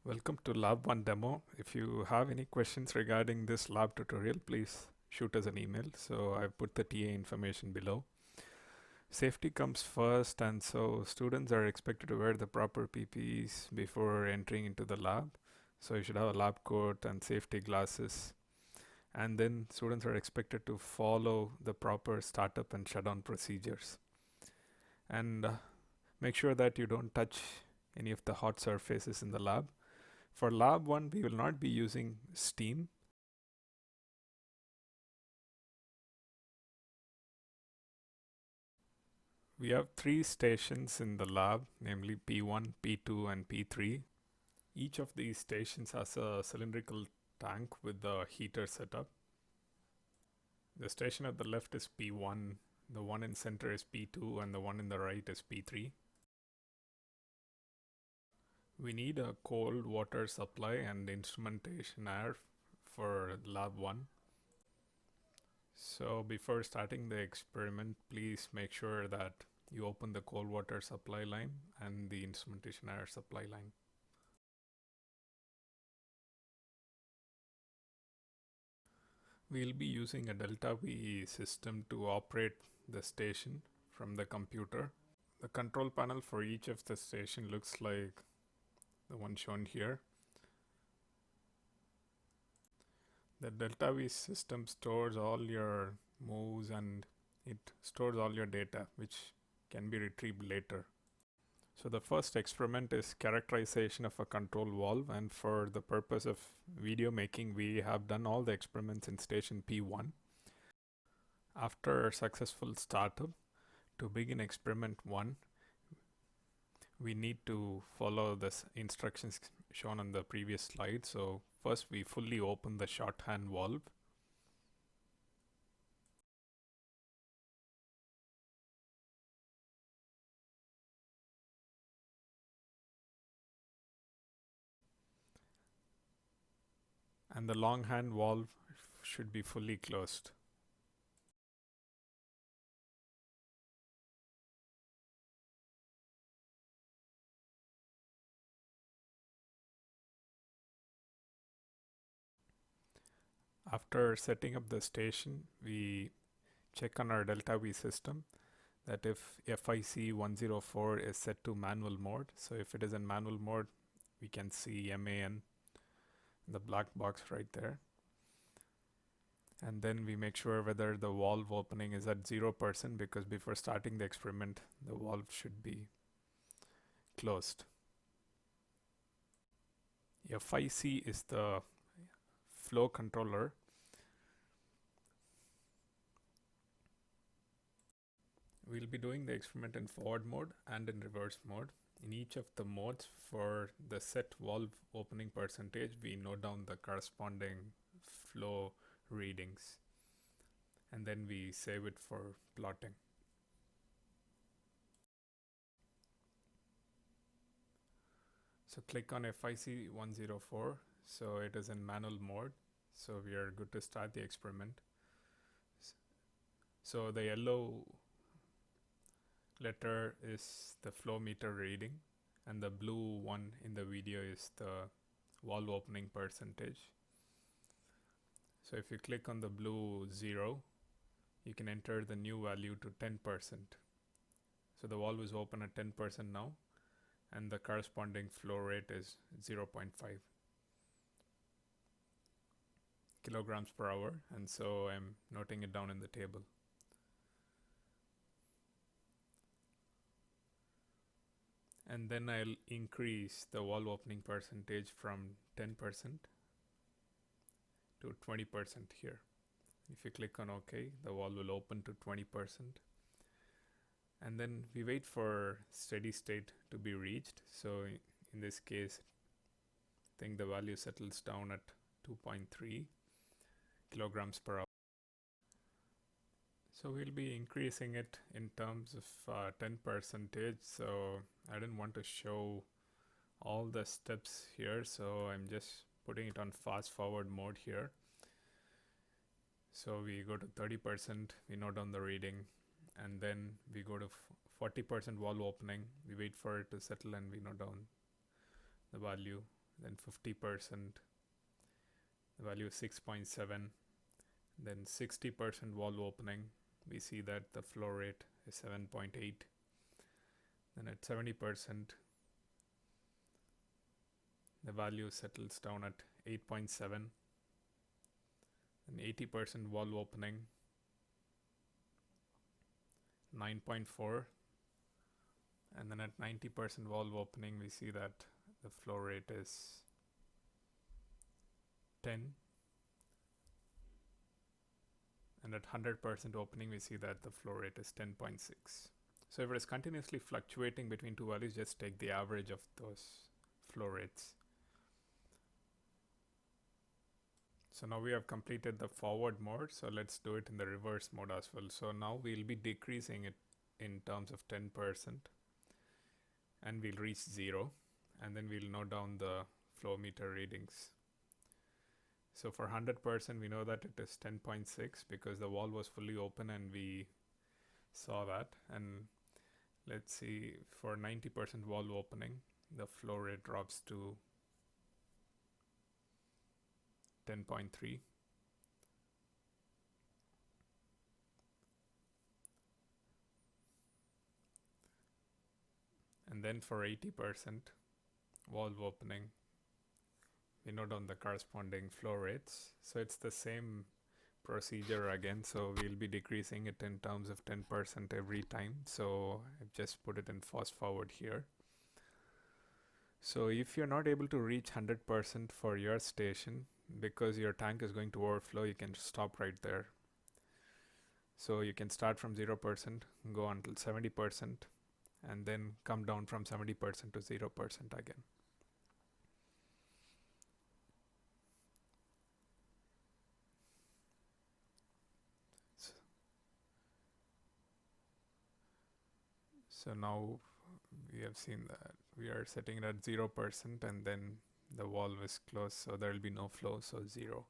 Welcome to Lab 1 demo. If you have any questions regarding this lab tutorial, please shoot us an email. So I've put the TA information below. Safety comes first, and so students are expected to wear the proper PPEs before entering into the lab. So you should have a lab coat and safety glasses. And then students are expected to follow the proper startup and shutdown procedures. And make sure that you don't touch any of the hot surfaces in the lab. For lab 1, we will not be using steam. We have 3 stations in the lab, namely P1, P2 and P3. Each of these stations has a cylindrical tank with the heater setup. The station at the left is P1, the one in center is P2 and the one in the right is P3. We need a cold water supply and instrumentation air for lab 1. So before starting the experiment, please make sure that you open the cold water supply line and the instrumentation air supply line. We'll be using a Delta V system to operate the station from the computer. The control panel for each of the station looks like the one shown here. The Delta V system stores all your moves and it stores all your data, which can be retrieved later. So the first experiment is characterization of a control valve, and for the purpose of video making, we have done all the experiments in station P1. After successful startup, to begin experiment 1, we need to follow the instructions shown on the previous slide. So first we fully open the shorthand valve. And the long hand valve should be fully closed. After setting up the station, we check on our Delta V system that if FIC104 is set to manual mode. So if it is in manual mode, we can see MAN, the black box right there. And then we make sure whether the valve opening is at 0%, because before starting the experiment, the valve should be closed. FIC is the flow controller. We'll be doing the experiment in forward mode and in reverse mode. In each of the modes, for the set valve opening percentage, we note down the corresponding flow readings and then we save it for plotting. So click on FIC104. So it is in manual mode. So we are good to start the experiment. So the yellow letter is the flow meter reading and the blue one in the video is the valve opening percentage. So if you click on the blue 0, you can enter the new value to 10%. So the valve is open at 10% now and the corresponding flow rate is 0.5 kilograms per hour, and so I'm noting it down in the table. And then I'll increase the valve opening percentage from 10% to 20% here. If you click on OK, the valve will open to 20%. And then we wait for steady state to be reached. So in this case, I think the value settles down at 2.3 kilograms per hour. So we'll be increasing it in terms of 10%. So I didn't want to show all the steps here, so I'm just putting it on fast forward mode here. So we go to 30%, we note down the reading, and then we go to 40% valve opening. We wait for it to settle and we note down the value then 50%, the value is 6.7, then 60% valve opening, we see that the flow rate is 7.8. Then at 70%, the value settles down at 8.7. And 80% valve opening, 9.4. And then at 90% valve opening, we see that the flow rate is 10. And at 100% opening, we see that the flow rate is 10.6. So if it is continuously fluctuating between two values, just take the average of those flow rates. So now we have completed the forward mode, so let's do it in the reverse mode as well. So now we'll be decreasing it in terms of 10%, and we'll reach 0, and then we'll note down the flow meter readings. So for 100%, we know that it is 10.6 because the valve was fully open and we saw that. And let's see, for 90% valve opening, the flow rate drops to 10.3. And then for 80% valve opening, we note down the corresponding flow rates. So it's the same procedure again. So we'll be decreasing it in terms of 10% every time. So I've just put it in fast forward here. So if you're not able to reach 100% for your station because your tank is going to overflow, you can stop right there. So you can start from 0%, go until 70%, and then come down from 70% to 0% again. So now we have seen that we are setting it at 0% and then the valve is closed, so there will be no flow, so 0.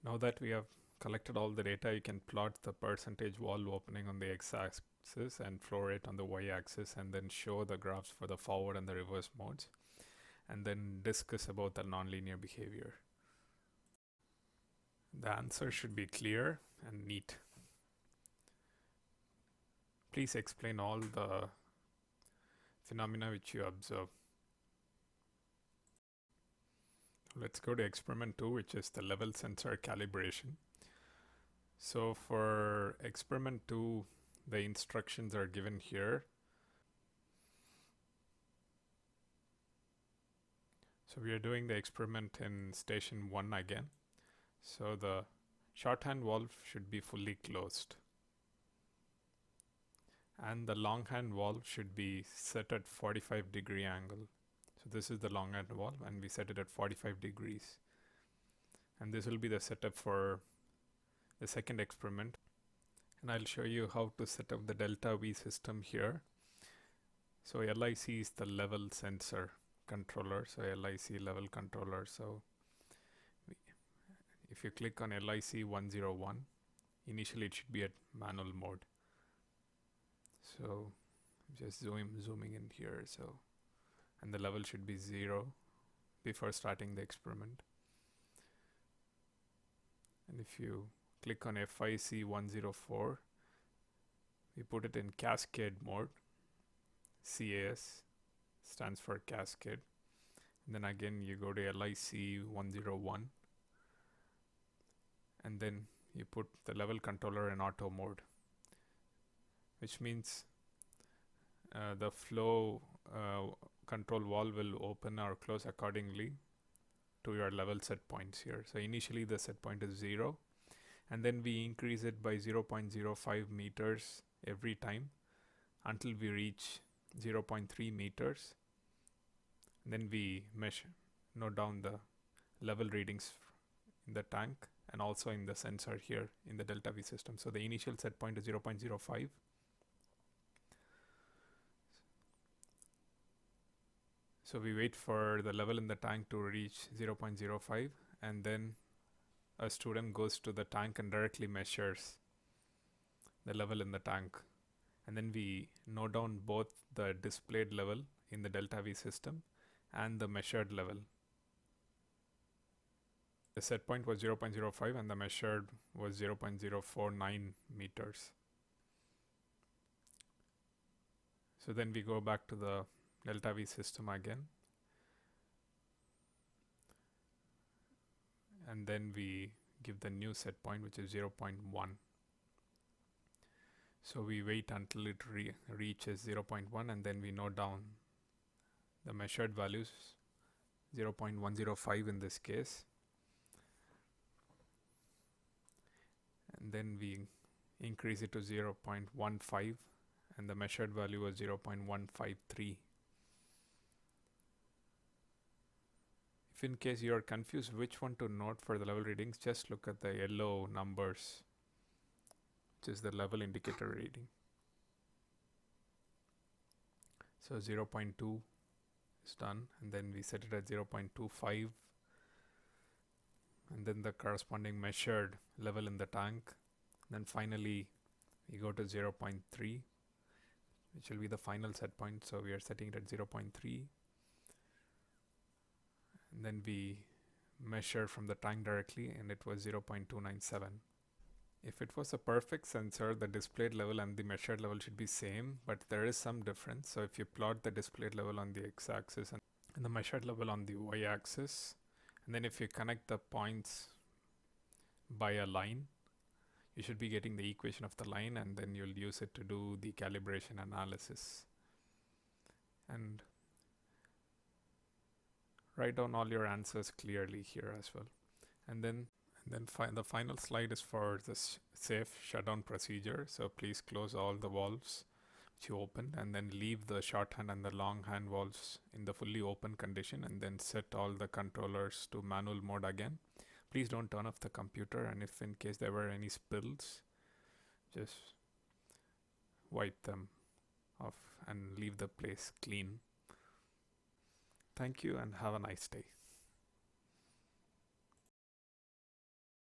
Now that we have collected all the data, you can plot the percentage valve opening on the x-axis and flow rate on the y-axis, and then show the graphs for the forward and the reverse modes, and then discuss about the nonlinear behavior. The answer should be clear and neat. Please explain all the phenomena which you observe. Let's go to experiment 2, which is the level sensor calibration. So for experiment 2, the instructions are given here. So we are doing the experiment in station 1 again. So the shorthand valve should be fully closed, and the longhand valve should be set at 45-degree angle. So this is the longhand valve and we set it at 45 degrees. And this will be the setup for the second experiment. And I'll show you how to set up the delta V system here. So LIC is the level sensor controller. So LIC level controller. So if you click on LIC 101, initially it should be at manual mode. So just zooming in here. So, and the level should be 0 before starting the experiment. And if you click on FIC 104, we put it in cascade mode. CAS stands for cascade. And then again you go to LIC 101, and then you put the level controller in auto mode, which means the flow control valve will open or close accordingly to your level set points here. So initially the set point is 0, and then we increase it by 0.05 meters every time until we reach 0.3 meters. And then we note down the level readings in the tank and also in the sensor here in the delta V system. So the initial set point is 0.05. So we wait for the level in the tank to reach 0.05, and then a student goes to the tank and directly measures the level in the tank. And then we note down both the displayed level in the delta V system and the measured level. The set point was 0.05 and the measured was 0.049 meters. So then we go back to the delta V system again, and then we give the new set point, which is 0.1. So we wait until it reaches 0.1, and then we note down the measured values, 0.105 in this case, and then we increase it to 0.15, and the measured value was 0.153. If in case you are confused which one to note for the level readings, just look at the yellow numbers, which is the level indicator reading. So 0.2 is done, and then we set it at 0.25, and then the corresponding measured level in the tank. Then finally we go to 0.3, which will be the final set point. So we are setting it at 0.3, and then we measure from the tank directly, and it was 0.297. If it was a perfect sensor, the displayed level and the measured level should be same, but there is some difference. So if you plot the displayed level on the x-axis and the measured level on the y-axis, and then if you connect the points by a line, you should be getting the equation of the line, and then you'll use it to do the calibration analysis. And write down all your answers clearly here as well. And then the final slide is for the safe shutdown procedure. So please close all the valves which you opened, and then leave the shorthand and the longhand valves in the fully open condition, and then set all the controllers to manual mode again. Please don't turn off the computer, and if in case there were any spills, just wipe them off and leave the place clean. Thank you and have a nice day.